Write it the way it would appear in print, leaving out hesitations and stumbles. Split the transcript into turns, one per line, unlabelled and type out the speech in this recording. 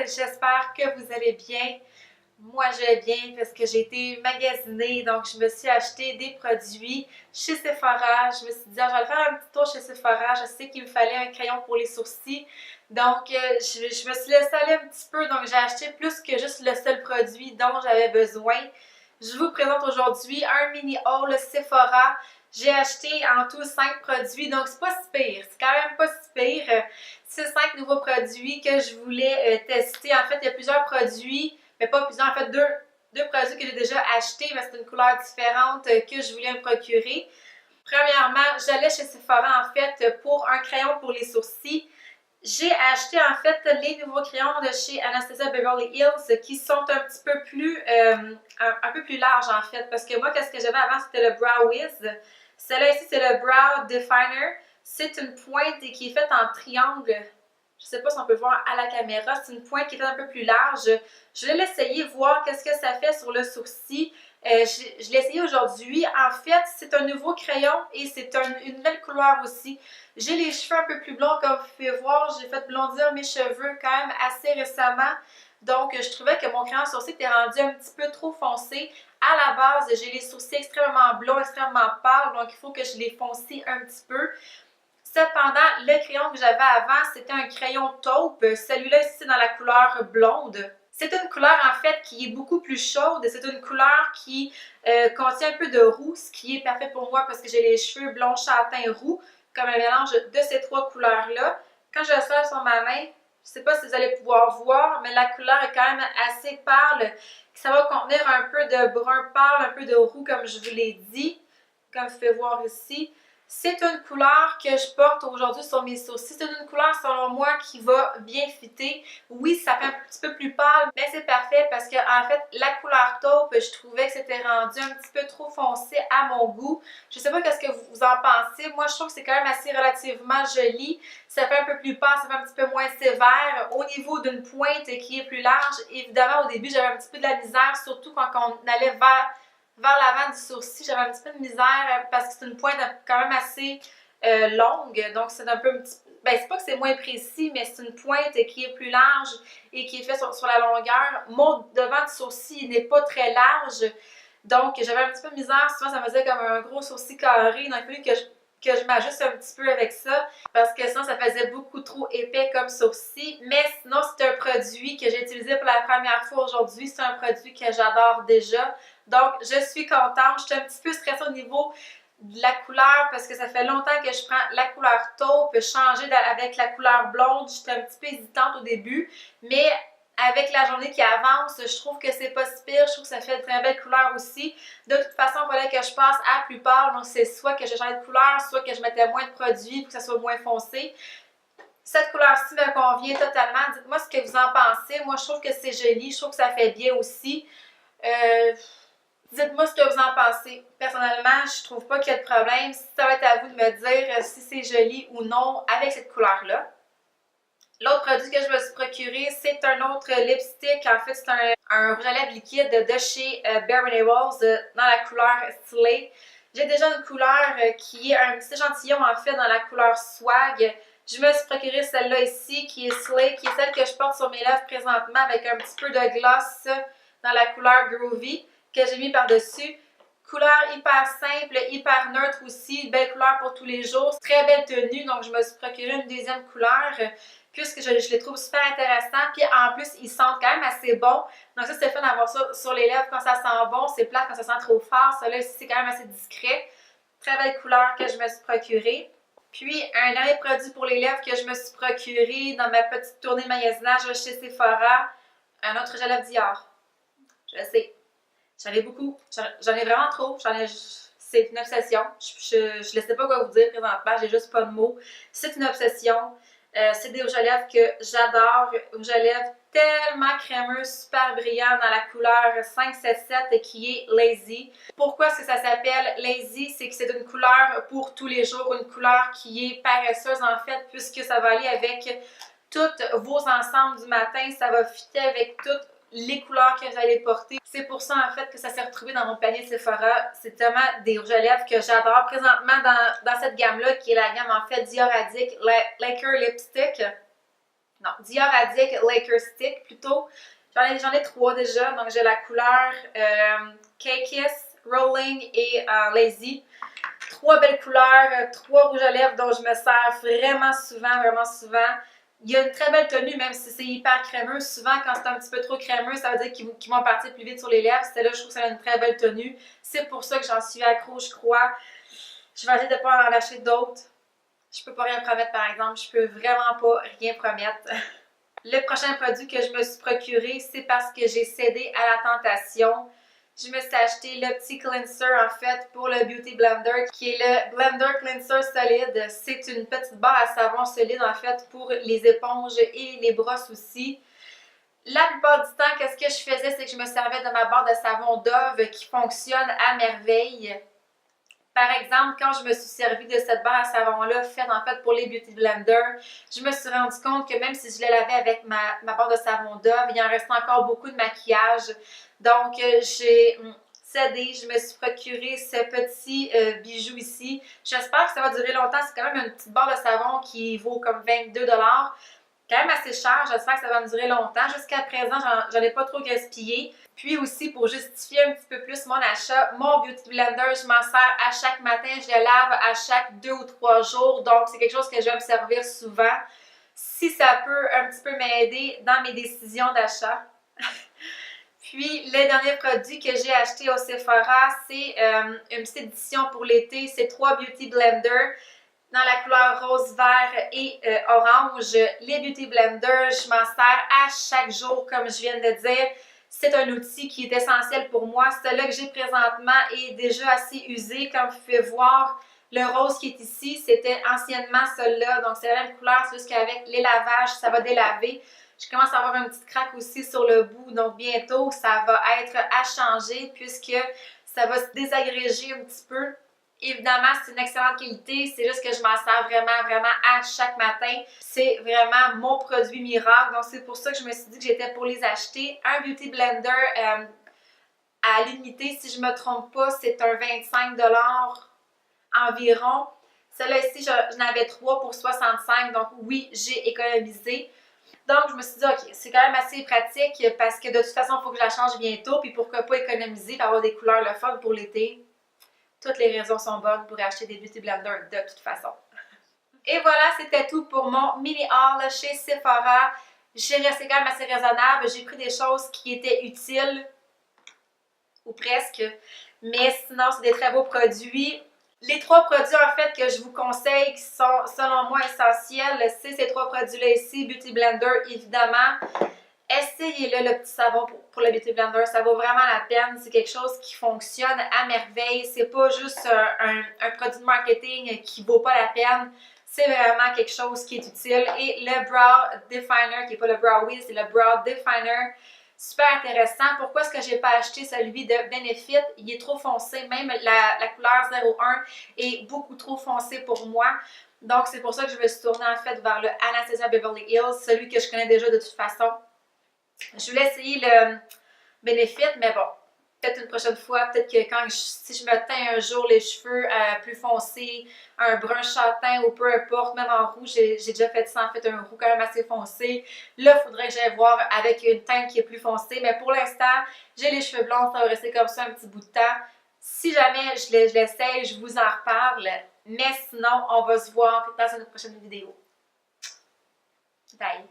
j'espère que vous allez bien. Moi, je vais bien parce que j'ai été magasiner, donc je me suis acheté des produits chez Sephora. Je me suis dit, ah, je vais aller faire un petit tour chez Sephora. Je sais qu'il me fallait un crayon pour les sourcils. Donc, je me suis laissée aller un petit peu, donc j'ai acheté plus que juste le seul produit dont j'avais besoin. Je vous présente aujourd'hui un mini haul Sephora. J'ai acheté en tout 5 produits, donc c'est pas si pire. C'est quand même pas si pire. C'est 5 nouveaux produits que je voulais tester. En fait, il y a plusieurs produits, mais pas plusieurs, en fait deux produits que j'ai déjà achetés, mais c'est une couleur différente que je voulais me procurer. Premièrement, j'allais chez Sephora en fait pour un crayon pour les sourcils. J'ai acheté en fait les nouveaux crayons de chez Anastasia Beverly Hills qui sont un petit peu plus, un peu plus larges en fait, parce que moi, qu'est-ce que j'avais avant, c'était le Brow Wiz. Celui-là ici, c'est le Brow Definer. C'est une pointe qui est faite en triangle. Je ne sais pas si on peut voir à la caméra. C'est une pointe qui est faite un peu plus large. Je vais l'essayer, voir qu'est-ce que ça fait sur le sourcil. Je l'ai essayé aujourd'hui. En fait, c'est un nouveau crayon et c'est une nouvelle couleur aussi. J'ai les cheveux un peu plus blonds, comme vous pouvez voir. J'ai fait blondir mes cheveux quand même assez récemment. Donc, je trouvais que mon crayon sourcil était rendu un petit peu trop foncé. À la base, j'ai les sourcils extrêmement blonds, extrêmement pâles, donc il faut que je les foncie un petit peu. Cependant, le crayon que j'avais avant, c'était un crayon taupe. Celui-là ici, c'est dans la couleur blonde. C'est une couleur en fait qui est beaucoup plus chaude. C'est une couleur qui contient un peu de roux, ce qui est parfait pour moi parce que j'ai les cheveux blonds châtain roux, comme un mélange de ces trois couleurs-là. Quand je le sers sur ma main, je ne sais pas si vous allez pouvoir voir, mais la couleur est quand même assez pâle. Ça va contenir un peu de brun pâle, un peu de roux comme je vous l'ai dit, comme vous pouvez voir ici. C'est une couleur que je porte aujourd'hui sur mes sourcils. C'est une couleur, selon moi, qui va bien fitter. Oui, ça fait un petit peu plus pâle, mais c'est parfait parce que, en fait, la couleur taupe, je trouvais que c'était rendu un petit peu trop foncé à mon goût. Je sais pas qu'est-ce que vous en pensez. Moi, je trouve que c'est quand même assez relativement joli. Ça fait un peu plus pâle, ça fait un petit peu moins sévère. Au niveau d'une pointe qui est plus large, évidemment, au début, j'avais un petit peu de la misère, surtout quand on allait vers l'avant du sourcil, j'avais un petit peu de misère parce que c'est une pointe quand même assez longue, donc c'est un peu ben c'est pas que c'est moins précis, mais c'est une pointe qui est plus large et qui est faite sur la longueur. Mon devant du sourcil n'est pas très large, donc j'avais un petit peu de misère, souvent ça me faisait comme un gros sourcil carré, donc il fallait que je m'ajuste un petit peu avec ça parce que sinon ça faisait beaucoup trop épais comme sourcil. Mais sinon, c'est un produit que j'ai utilisé pour la première fois aujourd'hui. C'est un produit que j'adore déjà. Donc, je suis contente. Je suis un petit peu stressée au niveau de la couleur parce que ça fait longtemps que je prends la couleur taupe, changer avec la couleur blonde. J'étais un petit peu hésitante au début, mais avec la journée qui avance, je trouve que c'est pas si pire. Je trouve que ça fait de très belle couleur aussi. De toute façon, il fallait que je passe à plus pâle. Donc, c'est soit que je change de couleur, soit que je mettais moins de produits pour que ça soit moins foncé. Cette couleur-ci me convient totalement. Dites-moi ce que vous en pensez. Moi, je trouve que c'est joli. Je trouve que ça fait bien aussi. Dites-moi ce que vous en pensez. Personnellement, je trouve pas qu'il y a de problème. Ça va être à vous de me dire si c'est joli ou non avec cette couleur-là. L'autre produit que je me suis procuré, c'est un autre lipstick. En fait, c'est un rouge à lèvres liquide de chez Bare Minerals dans la couleur Slay. J'ai déjà une couleur qui est un petit échantillon en fait dans la couleur Swag. Je me suis procuré celle-là ici qui est Slay, qui est celle que je porte sur mes lèvres présentement avec un petit peu de gloss dans la couleur Groovy que j'ai mis par-dessus. Couleur hyper simple, hyper neutre aussi, belle couleur pour tous les jours. Très belle tenue, donc je me suis procuré une deuxième couleur puisque je les trouve super intéressants. Puis en plus, ils sentent quand même assez bon. Donc ça, c'est fun d'avoir ça sur les lèvres quand ça sent bon. C'est plate quand ça sent trop fort. Ça là ici, c'est quand même assez discret. Très belle couleur que je me suis procurée. Puis un dernier produit pour les lèvres que je me suis procuré dans ma petite tournée de magasinage chez Sephora. Un autre rouge à lèvres Dior. Je sais. J'en ai beaucoup. J'en ai vraiment trop. C'est une obsession. Je ne sais pas quoi vous dire présentement. J'ai juste pas de mots. C'est une obsession. C'est des rouges à lèvres que j'adore. Rouges à lèvres tellement crémeux, super brillant dans la couleur 577 qui est Lazy. Pourquoi est-ce que ça s'appelle Lazy? C'est que c'est une couleur pour tous les jours. Une couleur qui est paresseuse en fait puisque ça va aller avec tous vos ensembles du matin. Ça va fitter avec toutes les couleurs que vous allez porter. C'est pour ça en fait que ça s'est retrouvé dans mon panier Sephora. C'est tellement des rouges à lèvres que j'adore présentement dans cette gamme-là qui est la gamme en fait Dior Addict Lacquer Lipstick. non, Dior Addict Laker Stick plutôt. J'en ai 3 déjà, donc j'ai la couleur Cakes, Rolling et Lazy. 3 belles couleurs, 3 rouges à lèvres dont je me sers vraiment souvent, vraiment souvent. Il y a une très belle tenue, même si c'est hyper crémeux. Souvent, quand c'est un petit peu trop crémeux, ça veut dire qu'ils vont partir plus vite sur les lèvres. Celle-là, je trouve que ça a une très belle tenue. C'est pour ça que j'en suis accro, je crois. Je vais essayer de ne pas en acheter d'autres. Je peux pas rien promettre, par exemple. Je peux vraiment pas rien promettre. Le prochain produit que je me suis procuré, c'est parce que j'ai cédé à la tentation. Je me suis acheté le petit cleanser en fait pour le Beauty Blender qui est le Blender Cleanser Solide. C'est une petite barre à savon solide en fait pour les éponges et les brosses aussi. La plupart du temps, qu'est-ce que je faisais, c'est que je me servais de ma barre de savon Dove qui fonctionne à merveille. Par exemple, quand je me suis servi de cette barre à savon-là, faite en fait pour les Beauty Blender, je me suis rendu compte que même si je la lavais avec ma barre de savon Dove, il en restait encore beaucoup de maquillage. Donc, j'ai cédé, je me suis procuré ce petit bijou ici. J'espère que ça va durer longtemps. C'est quand même une petite barre de savon qui vaut comme 22 $. Quand même assez cher, j'espère que ça va me durer longtemps. Jusqu'à présent, j'en ai pas trop gaspillé. Puis aussi, pour justifier un petit peu plus mon achat, mon Beauty Blender, je m'en sers à chaque matin, je le lave à chaque 2 ou 3 jours. Donc, c'est quelque chose que je vais me servir souvent. Si ça peut un petit peu m'aider dans mes décisions d'achat. Puis, le dernier produit que j'ai acheté au Sephora, c'est une petite édition pour l'été. C'est 3 Beauty Blender dans la couleur rose, vert et orange. Les Beauty Blender, je m'en sers à chaque jour, comme je viens de dire. C'est un outil qui est essentiel pour moi. Celui-là que j'ai présentement est déjà assez usé. Comme vous pouvez voir, le rose qui est ici, c'était anciennement celui-là. Donc, c'est la même couleur, c'est juste qu'avec les lavages, ça va délaver. Je commence à avoir une petite craque aussi sur le bout. Donc, bientôt, ça va être à changer puisque ça va se désagréger un petit peu. Évidemment, c'est une excellente qualité, c'est juste que je m'en sers vraiment, vraiment à chaque matin. C'est vraiment mon produit miracle, donc c'est pour ça que je me suis dit que j'étais pour les acheter. Un Beauty Blender à l'unité, si je ne me trompe pas, c'est un 25 $ environ. Celui-là ici, j'en avais 3 pour 65 $, donc oui, j'ai économisé. Donc, je me suis dit, ok, c'est quand même assez pratique parce que de toute façon, il faut que je la change bientôt, puis pourquoi pas économiser pour avoir des couleurs le fun pour l'été. Toutes les raisons sont bonnes pour acheter des Beauty Blender de toute façon. Et voilà, c'était tout pour mon mini haul chez Sephora. J'ai resté quand même assez raisonnable. J'ai pris des choses qui étaient utiles, ou presque. Mais sinon, c'est des très beaux produits. Les 3 produits en fait que je vous conseille qui sont selon moi essentiels, c'est ces 3 produits-là ici. Beauty Blender, évidemment. Essayez-le, le petit savon pour le Beauty Blender, ça vaut vraiment la peine. C'est quelque chose qui fonctionne à merveille. C'est pas juste un produit de marketing qui vaut pas la peine. C'est vraiment quelque chose qui est utile. Et le Brow Definer, qui n'est pas le Brow Wiz, c'est le Brow Definer. Super intéressant. Pourquoi est-ce que j'ai pas acheté celui de Benefit? Il est trop foncé. Même la couleur 01 est beaucoup trop foncée pour moi. Donc, c'est pour ça que je me suis tournée en fait vers le Anastasia Beverly Hills, celui que je connais déjà de toute façon. Je voulais essayer le Benefit, mais bon, peut-être une prochaine fois, peut-être que si je me teins un jour les cheveux plus foncés, un brun châtain ou peu importe, même en rouge, j'ai déjà fait ça, en fait, un roux quand même assez foncé. Là, il faudrait que j'aille voir avec une teinte qui est plus foncée, mais pour l'instant, j'ai les cheveux blonds, ça va rester comme ça un petit bout de temps. Si jamais je l'essaye, je vous en reparle, mais sinon, on va se voir dans une prochaine vidéo. Bye!